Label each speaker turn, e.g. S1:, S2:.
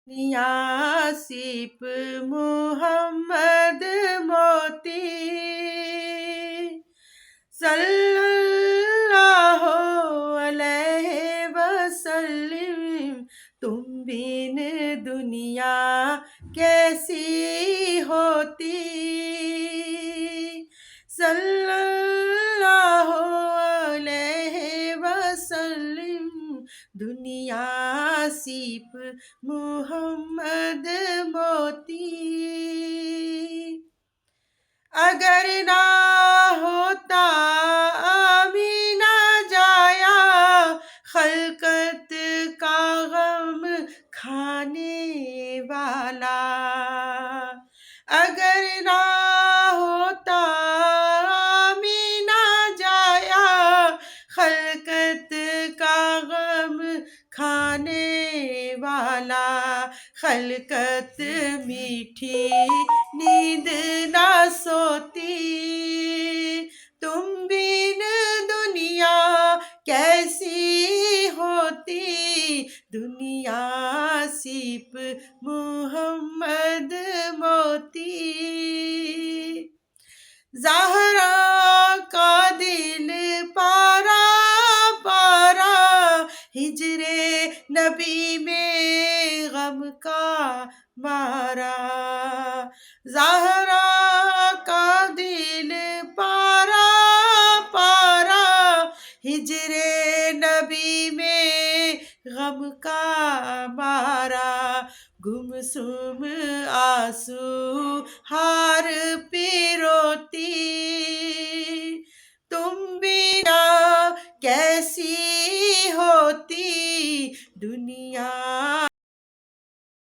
S1: यासिप मुहम्मद मोती सल्लल्लाहु अलैहि वसल्लम। तुम बिन दुनिया कैसी होती, सल्लल्लाहु अलैहि वसल्लम। दुनिया सिप मुहम्मद मोती। अगर ना होता आमीना जाया, खलकत का गम खाने वाला। अगर ना होता आमीना जाया, खलकत का गम खाने वाला। खलकत मीठी नींद ना सोती, तुम बिन दुनिया कैसी होती। दुनिया सिप मुहम्मद मोती। ज़हरा का दिल पारा पारा, हिजरे नबी में गम का मारा। ज़हरा का दिल पारा पारा, हिजरे नबी में गम का मारा। गुमसुम आंसू हार पिरोती, तुम बिना कैसी होती। दुनिया